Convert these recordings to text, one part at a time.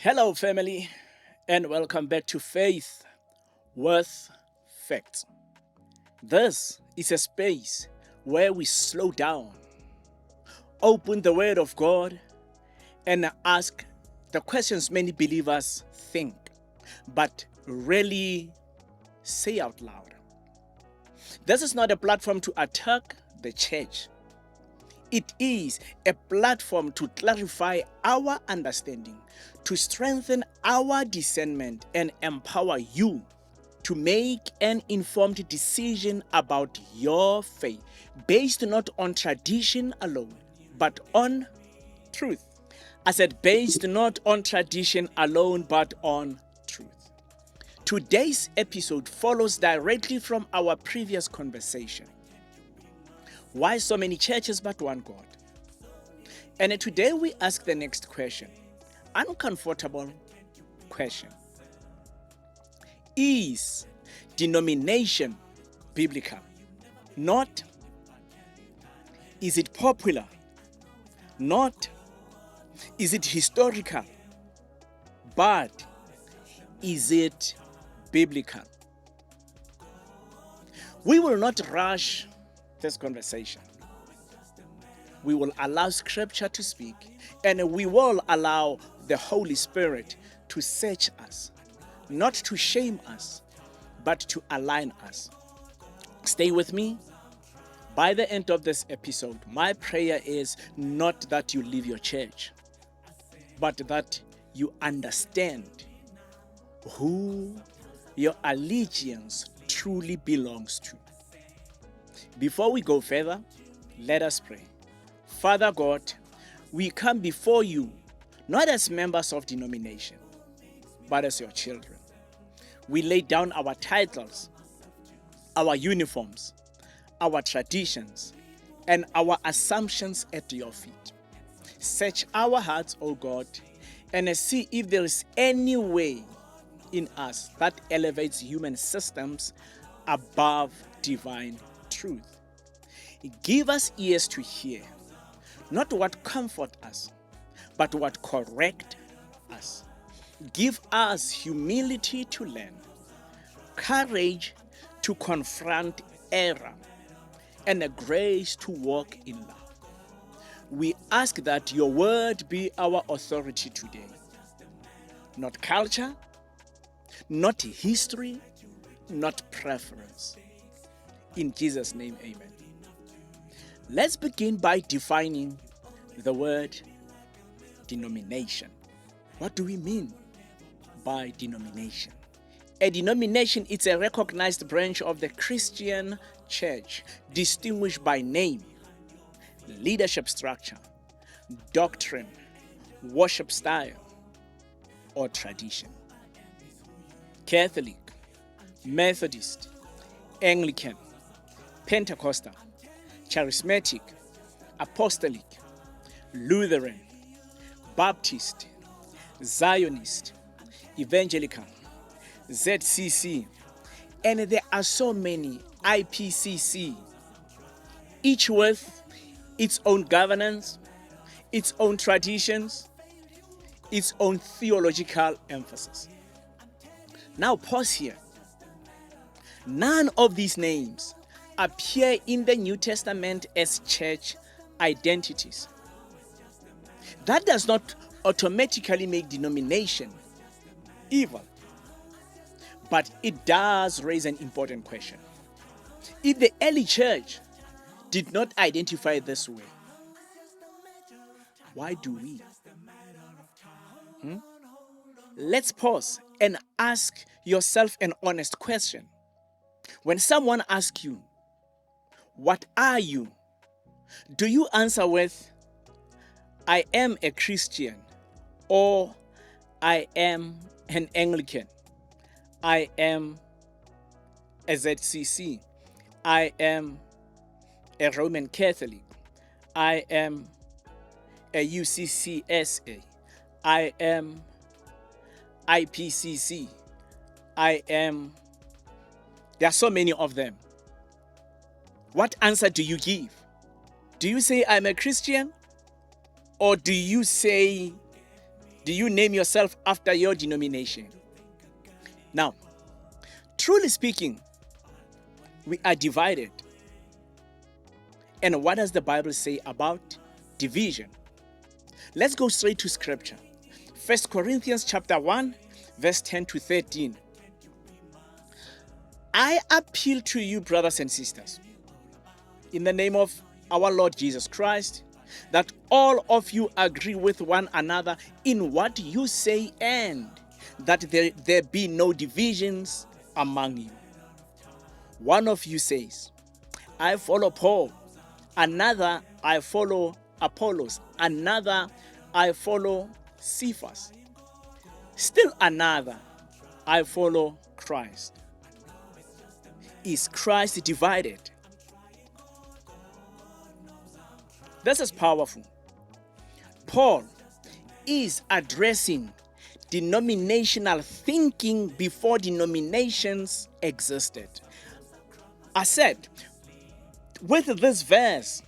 Hello, family, and welcome back to Faith with Facts. This is a space where we slow down, open the Word of God, and ask the questions many believers think, but rarely say out loud. This is not a platform to attack the church. It is a platform to clarify our understanding, to strengthen our discernment, and empower you to make an informed decision about your faith based not on tradition alone, but on truth. I said based not on tradition alone, but on truth. Today's episode follows directly from our previous conversation. Why so many churches but one God? And today we ask the next question, uncomfortable question. Is denomination biblical? Not is it popular? Not is it historical? But is it biblical? We will not rush this conversation. We will allow Scripture to speak, and we will allow the Holy Spirit to search us, not to shame us, but to align us. Stay with me. By the end of this episode, my prayer is not that you leave your church, but that you understand who your allegiance truly belongs to. Before we go further, let us pray. Father God, we come before you not as members of denomination, but as your children. We lay down our titles, our uniforms, our traditions, and our assumptions at your feet. Search our hearts, O God, and see if there is any way in us that elevates human systems above divine truth. Give us ears to hear, not what comfort us, but what correct us. Give us humility to learn, courage to confront error, and a grace to walk in love. We ask that your word be our authority today. Not culture, not history, not preference. In Jesus' name, amen. Let's begin by defining the word denomination. What do we mean by denomination? A denomination is a recognized branch of the Christian church, distinguished by name, leadership structure, doctrine, worship style, or tradition. Catholic, Methodist, Anglican, Pentecostal, Charismatic, Apostolic, Lutheran, Baptist, Zionist, Evangelical, ZCC, and there are so many IPCC, each with its own governance, its own traditions, its own theological emphasis. Now pause here. None of these names appear in the New Testament as church identities. That does not automatically make denomination evil, but it does raise an important question. If the early church did not identify this way, why do we? Let's pause and ask yourself an honest question. When someone asks you, what are you? Do you answer with, I am a Christian, or I am an Anglican, I am a ZCC, I am a Roman Catholic, I am a UCCSA, I am IPCC, there are so many of them. What answer do you give? Do you say I'm a Christian? Or do you say Do you name yourself after your denomination? Now, truly speaking, we are divided. And what does the Bible say about division? Let's go straight to scripture. 1 Corinthians chapter 1, verse 10 to 13. I appeal to you, brothers and sisters, in the name of our Lord Jesus Christ, that all of you agree with one another in what you say, and that there be no divisions among you. One of you says, I follow Paul. Another, I follow Apollos. Another, I follow Cephas. Still another, I follow Christ. Is Christ divided? This is powerful. Paul is addressing denominational thinking before denominations existed. I said, with this verse,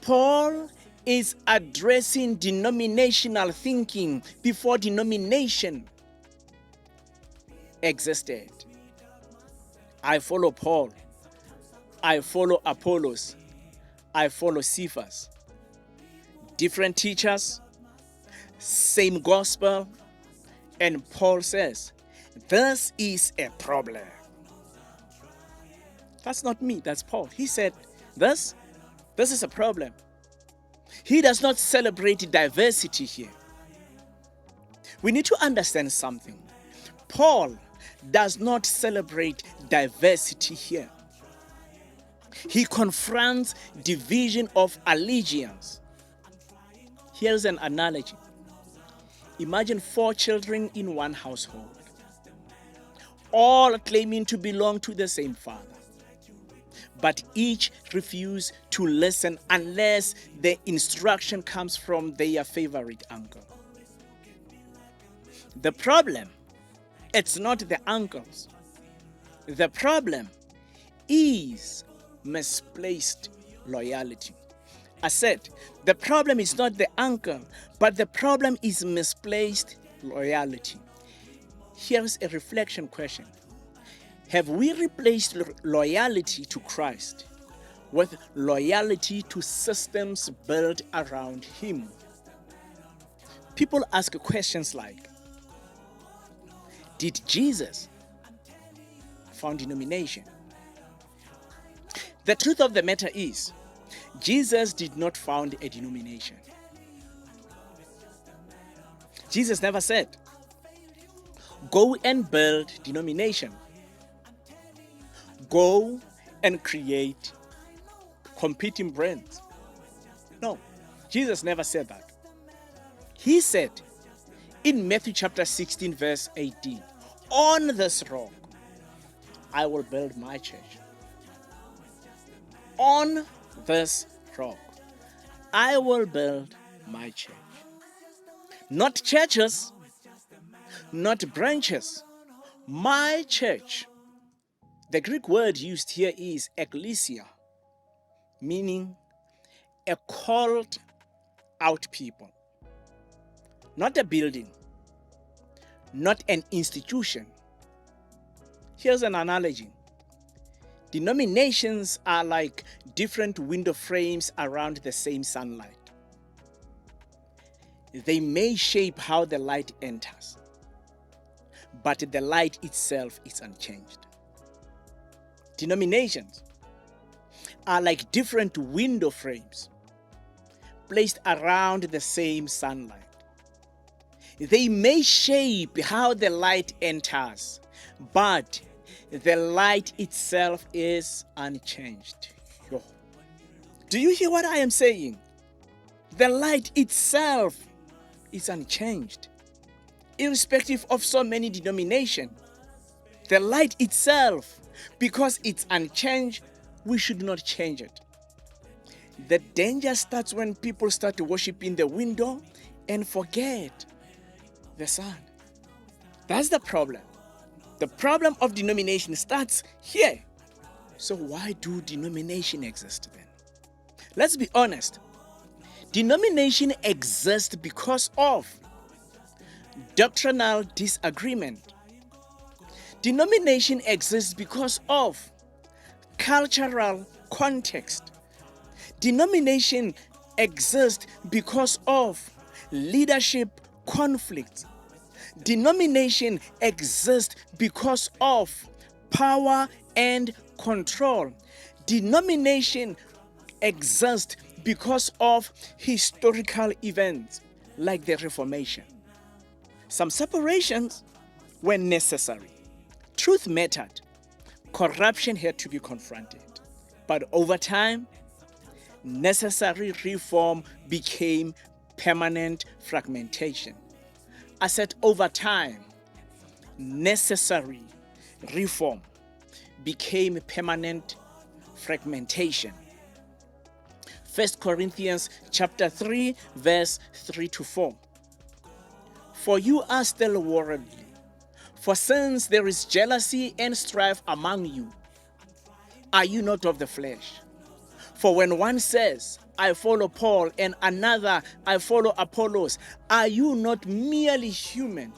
Paul is addressing denominational thinking before denomination existed. I follow Paul. I follow Apollos. I follow Cephas. Different teachers, same gospel, and Paul says, this is a problem. That's not me, that's Paul. He said, this is a problem. He does not celebrate diversity here. We need to understand something. Paul does not celebrate diversity here. He confronts division of allegiance. Here's an analogy. Imagine 4 children in one household, all claiming to belong to the same father, but each refuse to listen unless the instruction comes from their favorite uncle. The problem, it's not the uncles. The problem is misplaced loyalty. I said, the problem is not the uncle, but the problem is misplaced loyalty. Here's a reflection question. Have we replaced loyalty to Christ with loyalty to systems built around Him? People ask questions like, did Jesus found denomination? The truth of the matter is, Jesus did not found a denomination. Jesus never said, go and build denomination. Go and create competing brands. No, Jesus never said that. He said in Matthew chapter 16, verse 18, on this rock, I will build my church. On this rock, I will build my church. Not churches, not branches. My church. The Greek word used here is ekklesia, meaning a called out people. Not a building, not an institution. Here's an analogy. Denominations are like different window frames around the same sunlight. They may shape how the light enters, but the light itself is unchanged. Denominations are like different window frames placed around the same sunlight. They may shape how the light enters, but the light itself is unchanged. Do you hear what I am saying? The light itself is unchanged. Irrespective of so many denominations, the light itself, because it's unchanged, we should not change it. The danger starts when people start worshiping the window and forget the sun. That's the problem. The problem of denomination starts here. So why do denomination exist then? Let's be honest. Denomination exists because of Doctrinal disagreement. Denomination exists because of cultural context. Denomination exists because of leadership conflicts. Denomination exists because of power and control. Denomination exists because of historical events like the Reformation. Some separations were necessary. Truth mattered. Corruption had to be confronted. But over time, necessary reform became permanent fragmentation. I said over time, necessary reform became permanent fragmentation. 1 Corinthians chapter 3, verse 3 to 4. For you are still worldly. For since there is jealousy and strife among you, are you not of the flesh? For when one says, I follow Paul, and another, I follow Apollos, are you not merely human?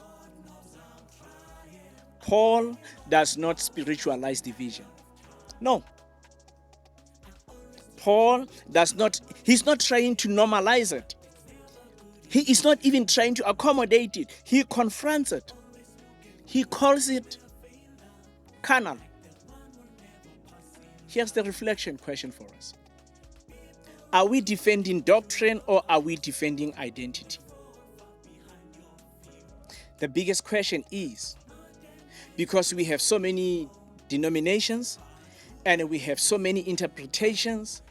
Paul does not spiritualize division. No. Paul he's not trying to normalize it. He is not even trying to accommodate it. He confronts it. He calls it carnal. Here's the reflection question for us. Are we defending doctrine or are we defending identity? The biggest question is, because we have so many denominations and we have so many interpretations,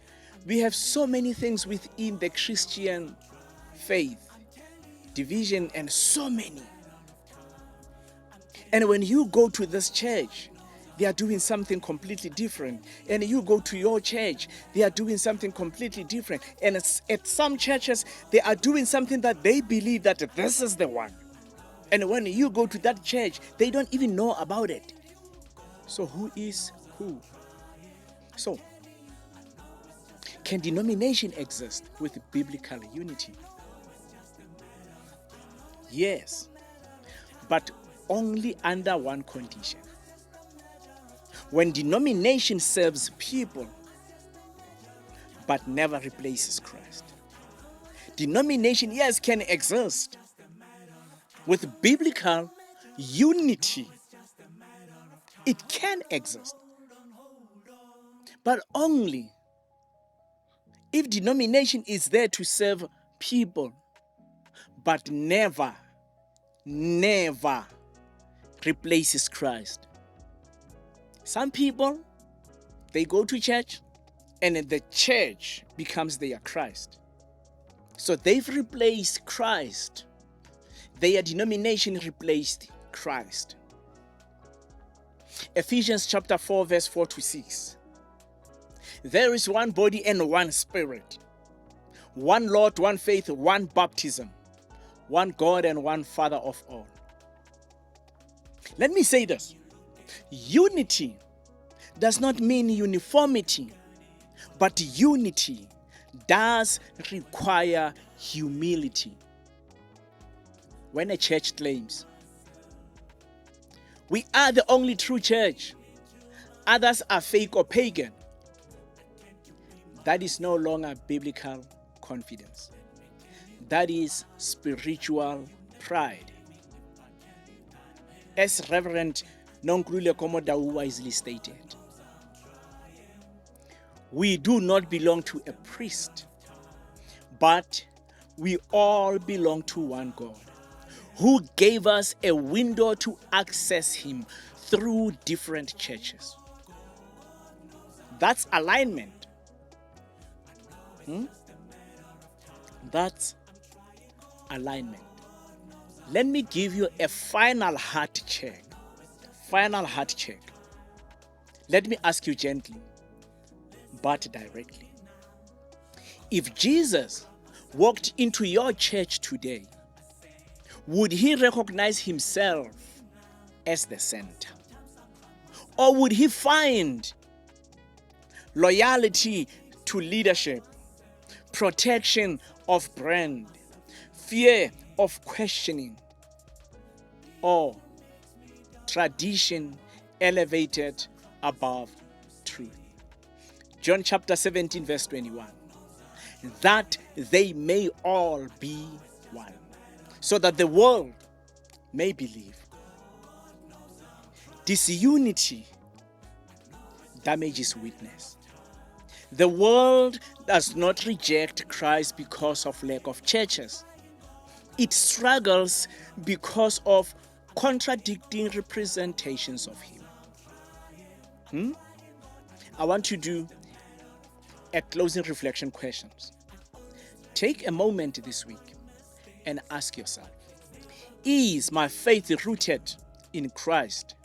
we have so many things within the Christian faith, division, and so many. And when you go to this church, they are doing something completely different. And you go to your church, they are doing something completely different. And at some churches, they are doing something that they believe that this is the one. And when you go to that church, they don't even know about it. So who is who? So, can denomination exist with biblical unity? Yes, but only under one condition. When denomination serves people, but never replaces Christ. Denomination, yes, can exist with biblical unity. It can exist, but only if denomination is there to serve people, but never replaces Christ. Some people, they go to church and the church becomes their Christ. So they've replaced Christ. Their denomination replaced Christ. Ephesians chapter 4, verse 4 to 6. There is one body and one spirit, one Lord, one faith, one baptism, one God and one Father of all. Let me say this. Unity does not mean uniformity, but unity does require humility. When a church claims, we are the only true church, others are fake or pagan, that is no longer biblical confidence. That is spiritual pride. As Reverend Nonkulule Komoda wisely stated, we do not belong to a priest, but we all belong to one God, who gave us a window to access Him through different churches. That's alignment. That's alignment. Let me give you a final heart check. Final heart check. Let me ask you gently, but directly. If Jesus walked into your church today, would He recognize Himself as the center? Or would He find loyalty to leadership, protection of brand, fear of questioning, or tradition elevated above truth. John chapter 17 verse 21. That they may all be one, so that the world may believe. Disunity damages witness. The world does not reject Christ because of lack of churches. It struggles because of contradicting representations of Him. I want to do a closing reflection questions. Take a moment this week and ask yourself, is my faith rooted in Christ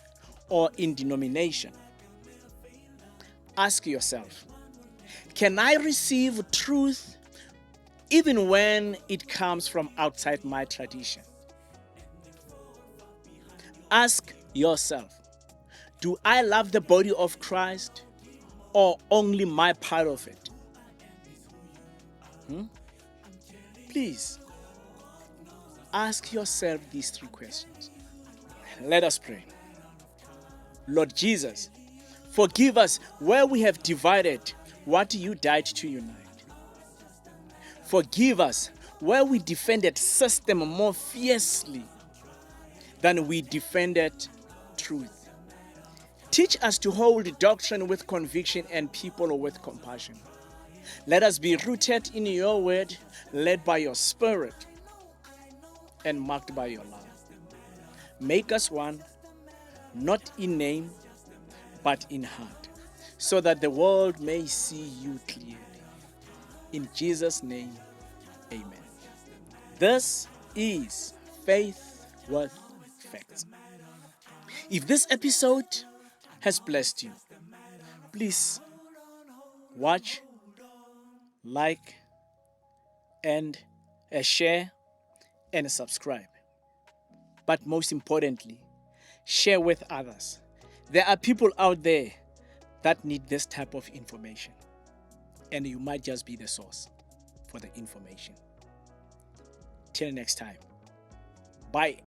or in denomination? Ask yourself, can I receive truth even when it comes from outside my tradition? Ask yourself, do I love the body of Christ or only my part of it? Please ask yourself these three questions. Let us pray. Lord Jesus, forgive us where we have divided what you died to unite. Forgive us where we defended system more fiercely than we defended truth. Teach us to hold doctrine with conviction and people with compassion. Let us be rooted in your word, led by your spirit, and marked by your love. Make us one, not in name, but in heart, so that the world may see you clearly. In Jesus' name, amen. This is Faith with Facts. If this episode has blessed you, please watch, like, and share and subscribe. But most importantly, share with others. There are people out there that need this type of information, and you might just be the source for the information. Till next time, bye.